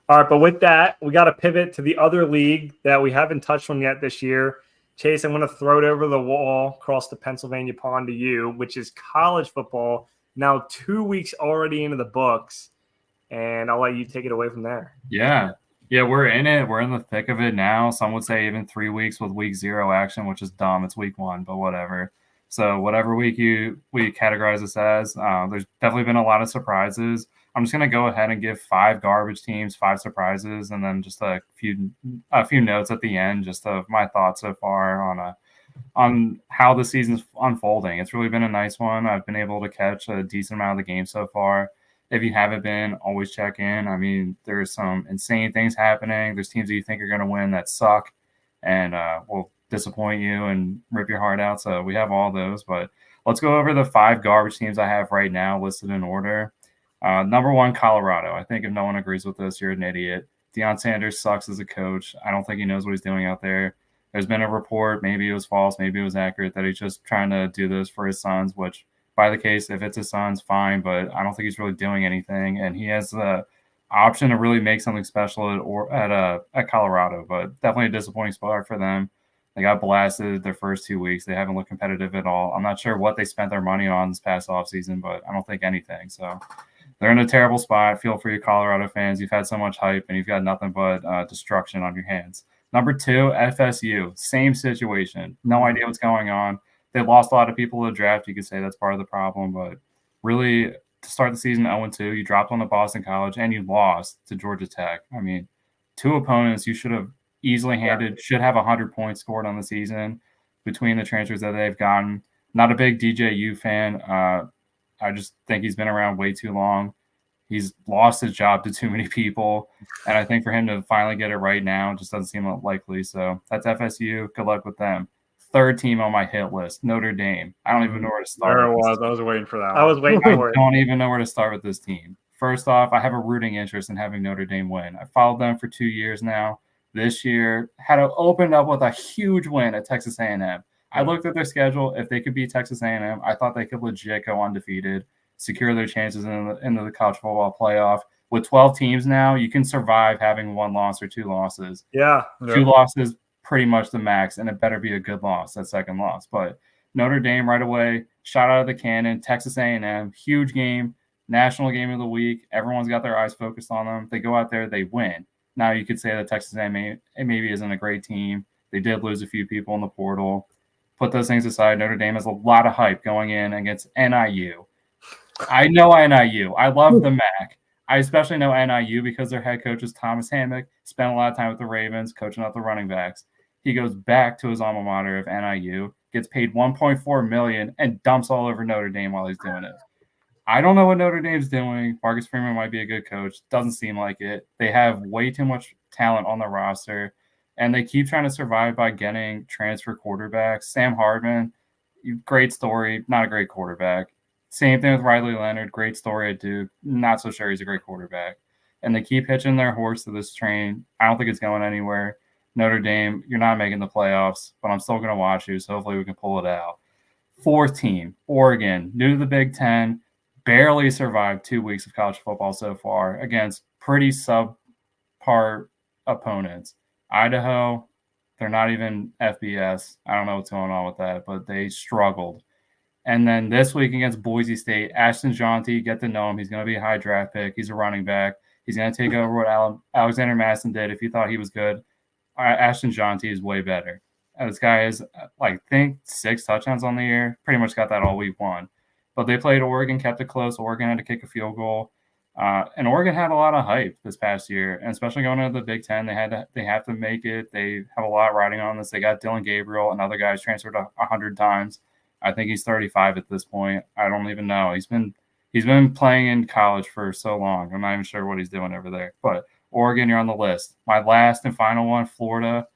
[SPEAKER 3] All right, but with that, we got to pivot to the other league that we haven't touched on yet this year. Chase, I'm going to throw it over the wall across the Pennsylvania pond to you, which is college football. Now 2 weeks already into the books, and I'll let you take it away from there.
[SPEAKER 1] Yeah, we're in it. We're in the thick of it now. Some would say even 3 weeks with week 0 action, which is dumb. It's week 1, but whatever. So whatever week we categorize this as, there's definitely been a lot of surprises. I'm just going to go ahead and give 5 garbage teams, 5 surprises, and then just a few notes at the end, just of my thoughts so far on how the season's unfolding. It's really been a nice one. I've been able to catch a decent amount of the game so far. If you haven't been, always check in. I mean, there's some insane things happening. There's teams that you think are going to win that suck and will disappoint you and rip your heart out. So we have all those. But let's go over the 5 garbage teams I have right now listed in order. Number 1, Colorado. I think if no one agrees with this, you're an idiot. Deion Sanders sucks as a coach. I don't think he knows what he's doing out there. There's been a report, maybe it was false, maybe it was accurate, that he's just trying to do this for his sons, which by the case, if it's his sons, fine, but I don't think he's really doing anything. And he has the option to really make something special at Colorado, but definitely a disappointing spot for them. They got blasted their first 2 weeks. They haven't looked competitive at all. I'm not sure what they spent their money on this past offseason, but I don't think anything. So they're in a terrible spot. I feel for you Colorado fans. You've had so much hype, and you've got nothing but destruction on your hands. Number 2, FSU. Same situation. No idea what's going on. They lost a lot of people to the draft. You could say that's part of the problem, but really to start the season 0-2, you dropped on to Boston College, and you lost to Georgia Tech. I mean, 2 opponents you should have easily handed, should have 100 points scored on the season between the transfers that they've gotten. Not a big DJU fan. I just think he's been around way too long. He's lost his job to too many people. And I think for him to finally get it right now just doesn't seem likely. So that's FSU. Good luck with them. 3rd team on my hit list, Notre Dame. I don't even know where to start.
[SPEAKER 2] There it was. I was waiting for that.
[SPEAKER 3] I was waiting for it.
[SPEAKER 1] I don't even know where to start with this team. First off, I have a rooting interest in having Notre Dame win. I followed them for 2 years now. This year, had opened up with a huge win at Texas A&M. I looked at their schedule. If they could beat Texas A&M, I thought they could legit go undefeated, secure their chances into the college football playoff. With 12 teams now, you can survive having 1 loss or 2 losses.
[SPEAKER 3] Yeah.
[SPEAKER 1] 2 losses, pretty much the max, and it better be a good loss, that second loss. But Notre Dame right away, shot out of the cannon, Texas A&M, huge game, national game of the week. Everyone's got their eyes focused on them. They go out there, they win. Now you could say that Texas A&M maybe isn't a great team. They did lose a few people in the portal. put those things aside. Notre Dame has a lot of hype going in against NIU. I know NIU. I love the MAC. I especially know NIU because their head coach is Thomas Hammock. Spent a lot of time with the Ravens, coaching up the running backs. He goes back to his alma mater of NIU, gets paid $1.4 million, and dumps all over Notre Dame while he's doing it. I don't know what Notre Dame's doing. Marcus Freeman might be a good coach. Doesn't seem like it. They have way too much talent on the roster, and they keep trying to survive by getting transfer quarterbacks. Sam Hartman, great story, not a great quarterback. Same thing with Riley Leonard, great story at Duke. Not so sure he's a great quarterback. And they keep hitching their horse to this train. I don't think it's going anywhere. Notre Dame, you're not making the playoffs, but I'm still going to watch you, so hopefully we can pull it out. Fourth team, Oregon, new to the Big Ten, barely survived 2 weeks of college football so far against pretty subpar opponents. Idaho, they're not even FBS. I don't know what's going on with that, but they struggled. And then this week against Boise State, Ashton Jeanty, get to know him. He's going to be a high draft pick. He's a running back. He's going to take over what Alexander Madison did if you thought he was good. Ashton Jeanty is way better. This guy has, I think, 6 touchdowns on the year. Pretty much got that all week 1. But they played Oregon, kept it close. Oregon had to kick a field goal. And Oregon had a lot of hype this past year, and especially going into the Big Ten, they have to make it. They have a lot riding on this. They got Dylan Gabriel, another guy who's transferred 100 times. I think he's 35 at this point. I don't even know. He's been playing in college for so long. I'm not even sure what he's doing over there. But Oregon, you're on the list. My last and final one, Florida,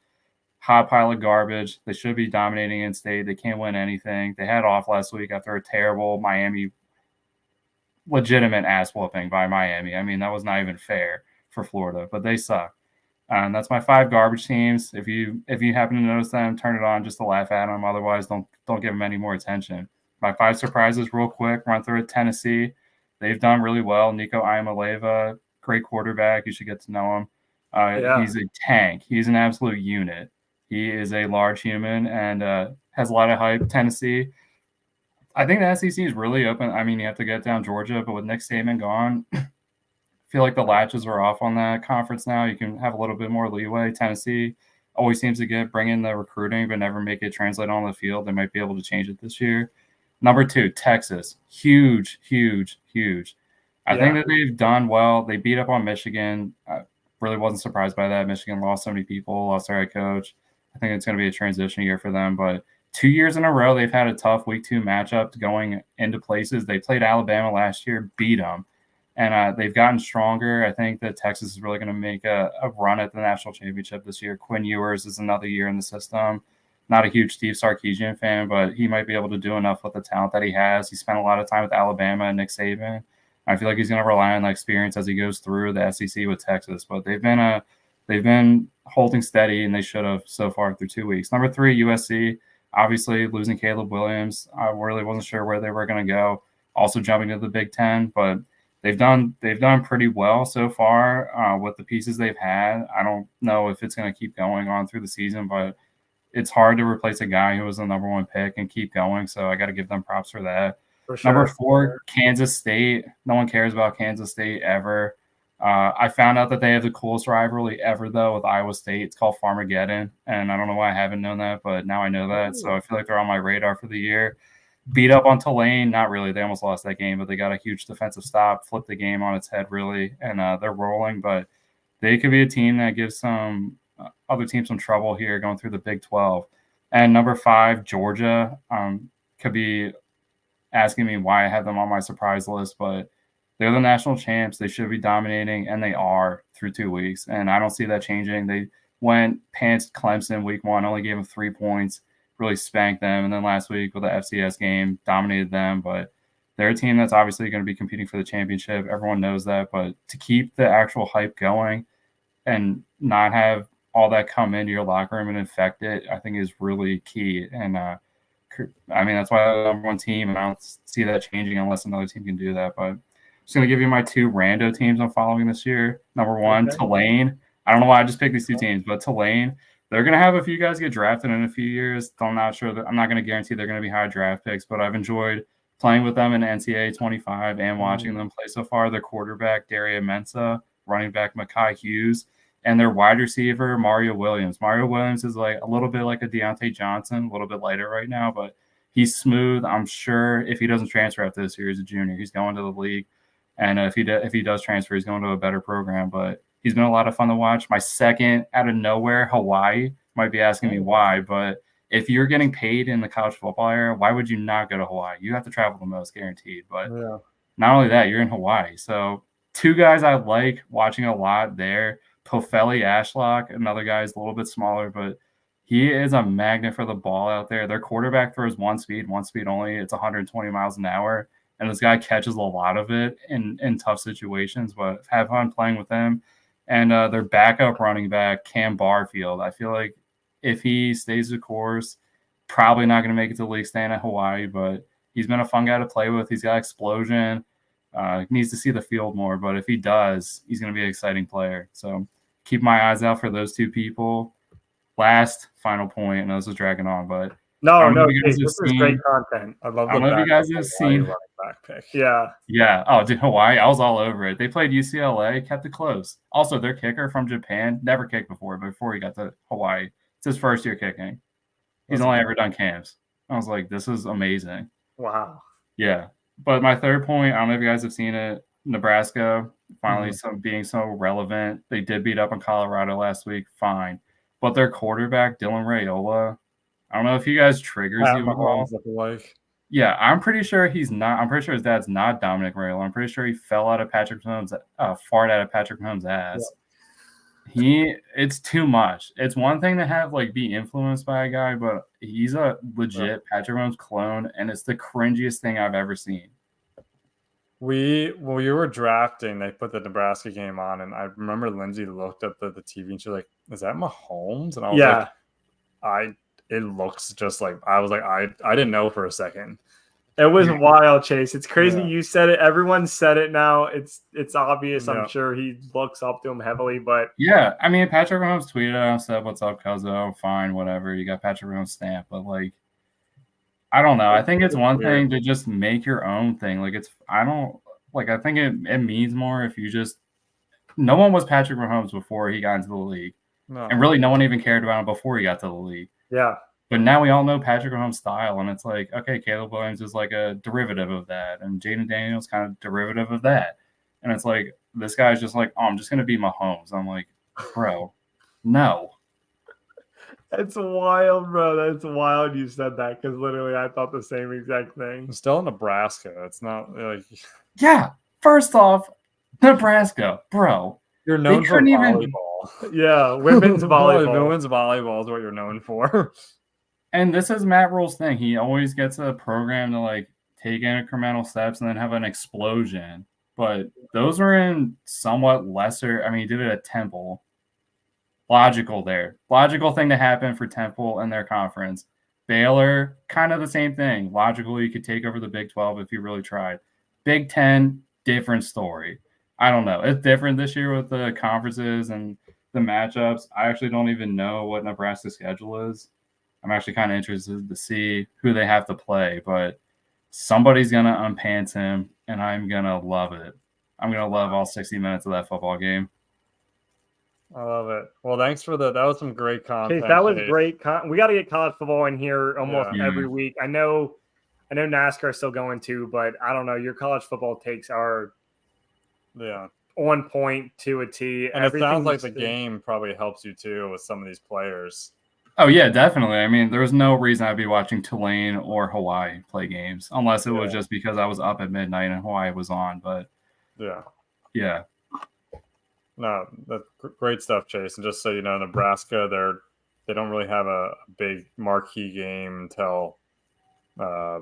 [SPEAKER 1] hot pile of garbage. They should be dominating in state. They can't win anything. They had off last week after a terrible Miami, legitimate ass whooping by Miami. I mean, that was not even fair for Florida, but they suck. That's my 5 garbage teams. If you happen to notice them, turn it on just to laugh at them. Otherwise, don't give them any more attention. My 5 surprises real quick, run through it. Tennessee, they've done really well. Nico Iamaleava, great quarterback. You should get to know him. He's a tank. He's an absolute unit. He is a large human and has a lot of hype. Tennessee, I think the SEC is really open. I mean, you have to get down Georgia, but with Nick Saban gone, I feel like the latches are off on that conference now. You can have a little bit more leeway. Tennessee always seems to bring in the recruiting, but never make it translate on the field. They might be able to change it this year. Number 2, Texas. Huge, huge, huge. I think that they've done well. They beat up on Michigan. I really wasn't surprised by that. Michigan lost so many people, lost their head coach. I think it's going to be a transition year for them. But 2 years in a row, they've had a tough week 2 matchup going into places. They played Alabama last year, beat them. And they've gotten stronger. I think that Texas is really going to make a run at the national championship this year. Quinn Ewers is another year in the system. Not a huge Steve Sarkisian fan, but he might be able to do enough with the talent that he has. He spent a lot of time with Alabama and Nick Saban. I feel like he's going to rely on that experience as he goes through the SEC with Texas. But they've been holding steady, and they should have so far through 2 weeks. Number 3, USC. Obviously, losing Caleb Williams. I really wasn't sure where they were going to go. Also jumping to the Big Ten, but they've done pretty well so far with the pieces they've had. I don't know if it's going to keep going on through the season, but it's hard to replace a guy who was the number 1 pick and keep going. So I got to give them props for that. For sure. Number 4, Kansas State. No one cares about Kansas State ever. I found out that they have the coolest rivalry ever, though, with Iowa State. It's called Farmageddon, and I don't know why I haven't known that, but now I know that. So I feel like they're on my radar for the year. Beat up on Tulane, not really. They almost lost that game, but they got a huge defensive stop, flipped the game on its head, really, and they're rolling. But they could be a team that gives some other teams some trouble here going through the Big 12. And number 5, Georgia, could be asking me why I have them on my surprise list, but they're the national champs. They should be dominating, and they are through 2 weeks. And I don't see that changing. They went pantsed Clemson week 1, only gave them 3 points, really spanked them. And then last week with the FCS game, dominated them. But they're a team that's obviously going to be competing for the championship. Everyone knows that. But to keep the actual hype going and not have all that come into your locker room and infect it, I think is really key. And I mean, that's why they're the number 1 team, and I don't see that changing unless another team can do that. But just going to give you my 2 rando teams I'm following this year. Number 1, Tulane. I don't know why I just picked these 2 teams, but Tulane, they're going to have a few guys get drafted in a few years. I'm not sure I'm not going to guarantee they're going to be high draft picks, but I've enjoyed playing with them in NCAA 25 and watching them play so far. Their quarterback, Daria Mensa, running back, Mekhi Hughes. and their wide receiver, Mario Williams. Mario Williams is like a little bit like a Deontay Johnson, a little bit lighter right now, but he's smooth. I'm sure if he doesn't transfer after this year, he's a junior. He's going to the league, and if he does transfer, he's going to a better program. But he's been a lot of fun to watch. My second out of nowhere, Hawaii. Might be asking me why, but if you're getting paid in the college football era, why would you not go to Hawaii? You have to travel the most, guaranteed. But not only that, you're in Hawaii. So two guys I like watching a lot there. Pofeli Ashlock, another guy is a little bit smaller, but he is a magnet for the ball out there. Their quarterback throws one speed only. It's 120 miles an hour. And this guy catches a lot of it in tough situations, but have fun playing with him. And their backup running back, Cam Barfield, I feel like if he stays the course, probably not going to make it to the league stand at Hawaii, but he's been a fun guy to play with. He's got explosion. Needs to see the field more, but if he does, he's going to be an exciting player. So keep my eyes out for those two people. Last final point, and this is dragging on, but
[SPEAKER 3] this is great content.
[SPEAKER 2] I love
[SPEAKER 1] I don't know if you guys have seen
[SPEAKER 2] back pick.
[SPEAKER 3] Yeah.
[SPEAKER 1] Oh, dude, Hawaii, I was all over it. They played UCLA, kept it close. Also, their kicker from Japan never kicked before, but before he got to Hawaii, it's his first year kicking. He's only ever done camps. I was like, this is amazing.
[SPEAKER 3] Wow.
[SPEAKER 1] Yeah. But my third point, I don't know if you guys have seen it. Nebraska finally being so relevant. They did beat up on Colorado last week. Fine. But their quarterback, Dylan Raiola, I don't know if you guys triggers you at all. Yeah, I'm pretty sure he's not. I'm pretty sure his dad's not Dominic Raiola. I'm pretty sure he fell out of Patrick Mahomes' fart out of Patrick Mahomes' ass. Yeah. It's too much. It's one thing to have be influenced by a guy, but he's a legit Patrick Mahomes clone, and it's the cringiest thing I've ever seen.
[SPEAKER 2] When we were drafting, they put the Nebraska game on, and I remember Lindsay looked at the TV and she's like, "Is that Mahomes?" And I was like, it looks just like I was like, I didn't know for a second.
[SPEAKER 3] It was wild, Chase. It's crazy. Yeah. You said it. Everyone said it now. It's obvious. Yeah. I'm sure he looks up to him heavily, but
[SPEAKER 1] yeah, I mean, Patrick Mahomes tweeted out, said, "What's up, Cuzzo? Fine, whatever. You got Patrick Mahomes stamp." But I don't know. I think it's one thing to just make your own thing. I think it means more if you just. No one was Patrick Mahomes before he got into the league, and really no one even cared about him before he got to the league.
[SPEAKER 3] Yeah.
[SPEAKER 1] But now we all know Patrick Mahomes' style, and it's like, okay, Caleb Williams is like a derivative of that, and Jaden Daniels kind of derivative of that. And it's like, this guy's just like, oh, I'm just going to be Mahomes. I'm like, bro, no.
[SPEAKER 3] That's wild, bro. That's wild you said that, because literally I thought the same exact thing.
[SPEAKER 2] It's still in Nebraska. It's not like...
[SPEAKER 1] Yeah, first off, Nebraska, bro.
[SPEAKER 2] You're known for volleyball.
[SPEAKER 3] Yeah, women's volleyball.
[SPEAKER 2] Women's volleyball is what you're known for.
[SPEAKER 1] And this is Matt Rule's thing. He always gets a program to take incremental steps and then have an explosion. But those are in somewhat lesser. I mean, he did it at Temple. Logical there. Logical thing to happen for Temple and their conference. Baylor, kind of the same thing. Logical, you could take over the Big 12 if you really tried. Big 10, different story. I don't know. It's different this year with the conferences and the matchups. I actually don't even know what Nebraska's schedule is. I'm actually kind of interested to see who they have to play, but somebody's going to unpants him, and I'm going to love it. I'm going to love all 60 minutes of that football game.
[SPEAKER 2] I love it. Well, thanks for that. That was some great content.
[SPEAKER 3] That was great. We got to get college football in here almost every week. I know NASCAR is still going too, but I don't know. Your college football takes are on point to a T.
[SPEAKER 2] And it sounds like the game probably helps you too with some of these players.
[SPEAKER 1] Oh, yeah, definitely. I mean, there was no reason I'd be watching Tulane or Hawaii play games unless it was just because I was up at midnight and Hawaii was on. But, yeah.
[SPEAKER 2] No, that's great stuff, Chase. And just so you know, Nebraska, they don't really have a big marquee game until, I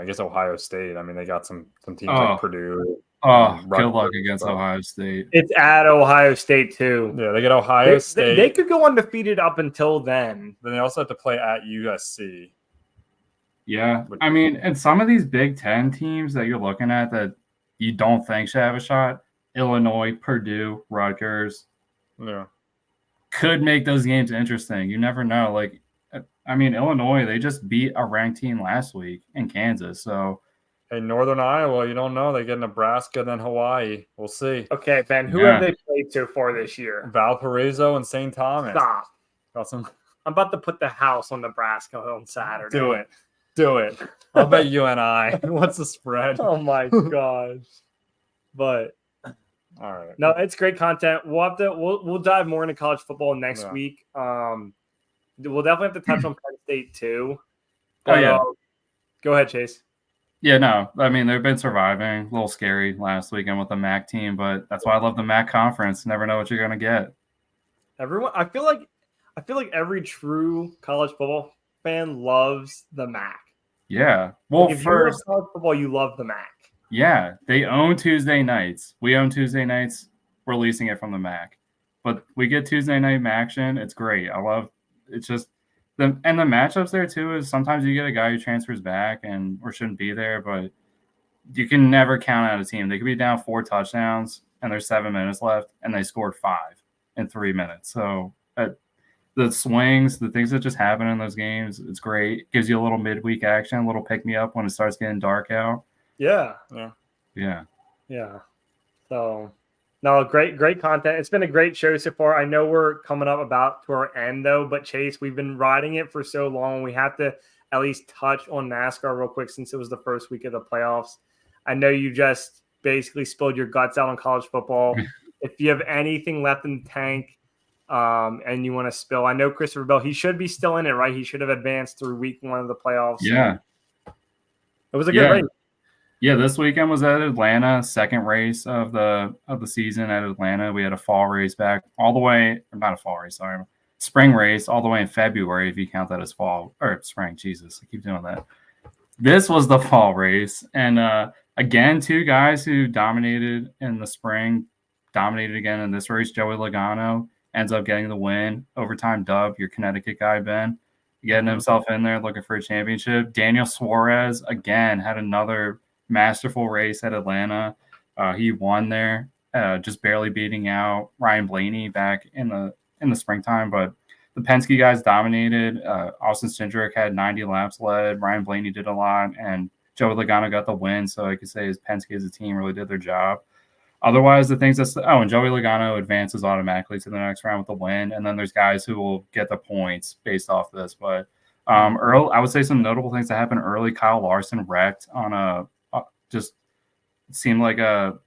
[SPEAKER 2] guess Ohio State. I mean, they got some teams like Purdue.
[SPEAKER 1] Good luck against Ohio State.
[SPEAKER 3] It's at Ohio State, too.
[SPEAKER 2] Yeah, they get Ohio State.
[SPEAKER 3] They could go undefeated up until then.
[SPEAKER 2] Then they also have to play at USC.
[SPEAKER 1] Yeah. I mean, and some of these Big Ten teams that you're looking at that you don't think should have a shot, Illinois, Purdue, Rutgers, could make those games interesting. You never know. Illinois, they just beat a ranked team last week in Kansas, so
[SPEAKER 2] Hey, Northern Iowa, you don't know. They get Nebraska, then Hawaii. We'll see.
[SPEAKER 3] Okay, Ben, who
[SPEAKER 1] Yeah.
[SPEAKER 3] have they played so far this year?
[SPEAKER 2] Valparaiso and St. Thomas.
[SPEAKER 3] Stop.
[SPEAKER 2] Got some.
[SPEAKER 3] I'm about to put the house on Nebraska on Saturday.
[SPEAKER 2] Do it. Do it. I'll bet you and I. What's the spread?
[SPEAKER 3] Oh my gosh. But
[SPEAKER 2] All right.
[SPEAKER 3] no, it's great content. We'll dive more into college football next
[SPEAKER 2] Yeah.
[SPEAKER 3] week. We'll definitely have to touch on Penn State too.
[SPEAKER 1] Oh, yeah.
[SPEAKER 3] Go ahead, Chase.
[SPEAKER 1] Yeah, no. I mean, they've been surviving. A little scary last weekend with the MAC team, but that's why I love the MAC conference. Never know what you're gonna get.
[SPEAKER 3] I feel like every true college football fan loves the MAC.
[SPEAKER 1] Yeah. Well,
[SPEAKER 3] Like if you love
[SPEAKER 1] first,
[SPEAKER 3] college football, you love the MAC.
[SPEAKER 1] yeah, they own Tuesday nights. We own Tuesday nights. We're leasing it from the MAC, but we get Tuesday night action. It's great. I love. It's just the matchups there too. Is sometimes you get a guy who transfers back or shouldn't be there, but you can never count out a team. They could be down 4 touchdowns and there's 7 minutes left, and they scored 5 in 3 minutes. So the swings, the things that just happen in those games, it's great. Gives you a little midweek action, a little pick me up when it starts getting dark out.
[SPEAKER 3] Yeah.
[SPEAKER 1] Yeah.
[SPEAKER 3] So, no, great content. It's been a great show so far. I know we're coming up about to our end though, but Chase, we've been riding it for so long. We have to at least touch on NASCAR real quick since it was the first week of the playoffs. I know you just basically spilled your guts out on college football. If you have anything left in the tank and you want to spill, I know Christopher Bell, he should be still in it, right? He should have advanced through week 1 of the playoffs.
[SPEAKER 1] Yeah.
[SPEAKER 3] It was a good race.
[SPEAKER 1] Yeah, this weekend was at Atlanta, second race of the season at Atlanta. We had a fall race back all the way, not a fall race, sorry, spring race all the way in February if you count that as fall or spring. Jesus, I keep doing that. This was the fall race, and again, 2 guys who dominated in the spring dominated again in this race. Joey Logano ends up getting the win, overtime dub. Your Connecticut guy, Ben, getting himself in there looking for a championship. Daniel Suarez again had another masterful race at Atlanta. He won there, just barely beating out Ryan Blaney back in the springtime. But the Penske guys dominated. Austin Cindric had 90 laps led. Ryan Blaney did a lot, and Joey Logano got the win. So I could say his Penske as a team really did their job. Otherwise, the things and Joey Logano advances automatically to the next round with the win. And then there's guys who will get the points based off this. But I would say some notable things that happened early. Kyle Larson wrecked on just seemed like a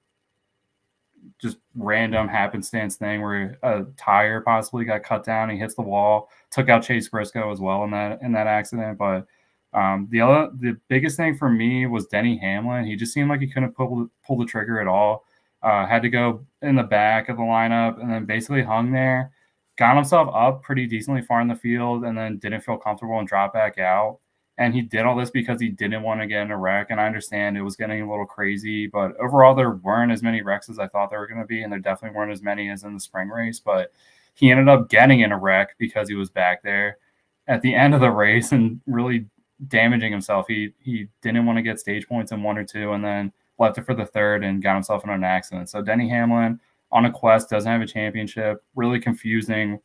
[SPEAKER 1] just random happenstance thing where a tire possibly got cut down. He hits the wall, took out Chase Briscoe as well in that accident. But the biggest thing for me was Denny Hamlin. He just seemed like he couldn't pull the trigger at all. Had to go in the back of the lineup and then basically hung there, got himself up pretty decently far in the field, and then didn't feel comfortable and dropped back out. And he did all this because he didn't want to get in a wreck. And I understand it was getting a little crazy, but overall there weren't as many wrecks as I thought there were going to be. And there definitely weren't as many as in the spring race, but he ended up getting in a wreck because he was back there at the end of the race and really damaging himself. He didn't want to get stage points in 1 or 2 and then left it for the third and got himself in an accident. So Denny Hamlin on a quest, doesn't have a championship, really confusing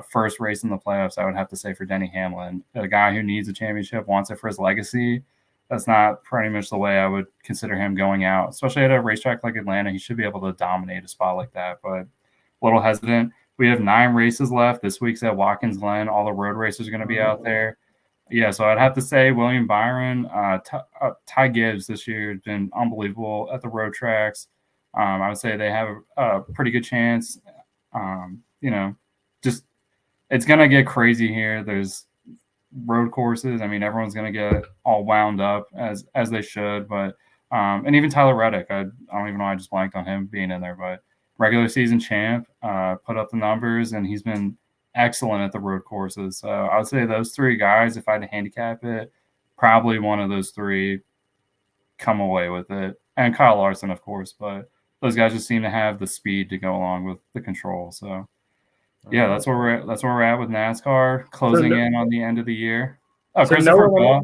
[SPEAKER 1] first race in the playoffs, I would have to say, for Denny Hamlin. A guy who needs a championship, wants it for his legacy. That's not pretty much the way I would consider him going out, especially at a racetrack like Atlanta. He should be able to dominate a spot like that, but a little hesitant. We have 9 races left. This week's at Watkins Glen. All the road racers are going to be out there. Yeah, so I'd have to say William Byron, Ty Gibbs this year has been unbelievable at the road tracks. I would say they have a pretty good chance. Just it's going to get crazy here. There's road courses. I mean, everyone's going to get all wound up as they should. But and even Tyler Reddick, I don't even know. I just blanked on him being in there. But regular season champ, put up the numbers, and he's been excellent at the road courses. So I would say those 3 guys, if I had to handicap it, probably one of those 3 come away with it. And Kyle Larson, of course. But those guys just seem to have the speed to go along with the control. So yeah, that's where we're at with NASCAR, closing in on the end of the year. Oh, so Christopher Bell.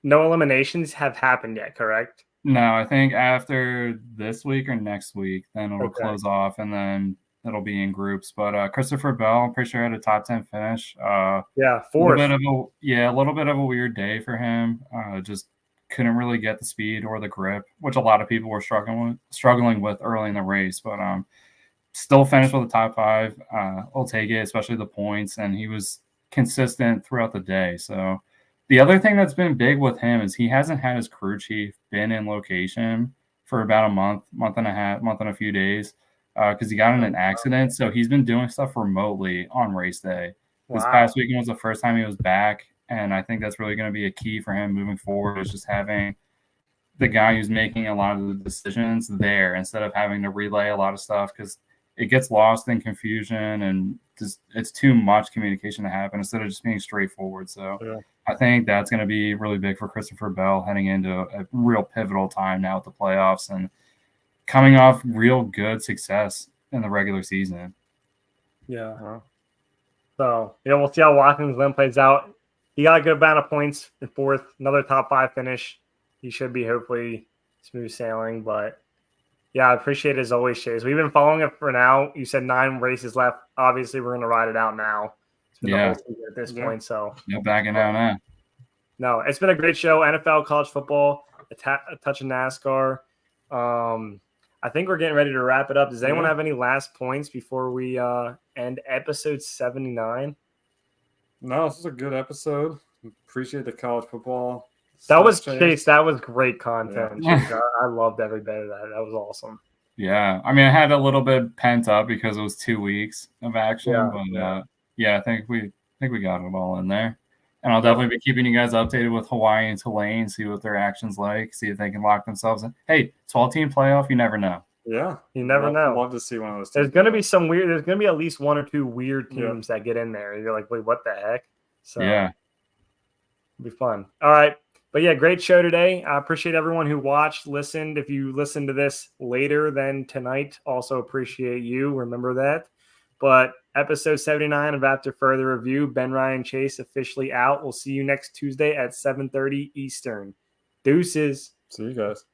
[SPEAKER 3] No eliminations have happened yet, correct?
[SPEAKER 1] No, I think after this week or next week, then it'll close off, and then it'll be in groups. But Christopher Bell, I'm pretty sure had a top 10 finish.
[SPEAKER 3] Fourth.
[SPEAKER 1] A little bit of a weird day for him. Just couldn't really get the speed or the grip, which a lot of people were struggling with early in the race. But still finished with the top 5. I'll take it, especially the points, and he was consistent throughout the day. So the other thing that's been big with him is he hasn't had his crew chief been in location for about a month and a half, month and a few days, because he got in an accident. So he's been doing stuff remotely on race day. This past weekend was the first time he was back, and I think that's really going to be a key for him moving forward, is just having the guy who's making a lot of the decisions there instead of having to relay a lot of stuff, because it gets lost in confusion and just, it's too much communication to happen instead of just being straightforward. So I think that's going to be really big for Christopher Bell heading into a real pivotal time now with the playoffs and coming off real good success in the regular season.
[SPEAKER 3] Yeah. So, we'll see how Watkins Glen plays out. He got a good amount of points in 4th, another top 5 finish. He should be hopefully smooth sailing, but yeah, I appreciate it as always, Chase. We've been following it for now. You said 9 races left. Obviously, we're going to ride it out now. It's been the whole season at this point. So
[SPEAKER 1] backing out now.
[SPEAKER 3] No, it's been a great show. NFL, college football, a touch of NASCAR. I think we're getting ready to wrap it up. Does anyone have any last points before we end episode 79?
[SPEAKER 2] No, this is a good episode. Appreciate the college football.
[SPEAKER 3] That was Chase. That was great content. Yeah. I loved every bit of that. That was awesome.
[SPEAKER 1] Yeah, I mean, I had a little bit pent up because it was 2 weeks of action, but I think we got it all in there. And I'll definitely be keeping you guys updated with Hawaii and Tulane, see what their action's like, see if they can lock themselves in. Hey, 12-team playoff, you never know.
[SPEAKER 2] Yeah,
[SPEAKER 3] you never know.
[SPEAKER 2] Love to see one of those.
[SPEAKER 3] There's going to be some weird. There's going to be at least 1 or 2 weird teams that get in there. You're like, wait, what the heck? So
[SPEAKER 1] yeah,
[SPEAKER 3] it'll be fun. All right. But yeah, great show today. I appreciate everyone who watched, listened. If you listened to this later than tonight, also appreciate you. Remember that. But episode 79 of After Further Review, Ben Ryan Chase officially out. We'll see you next Tuesday at 7:30 Eastern. Deuces.
[SPEAKER 2] See you guys.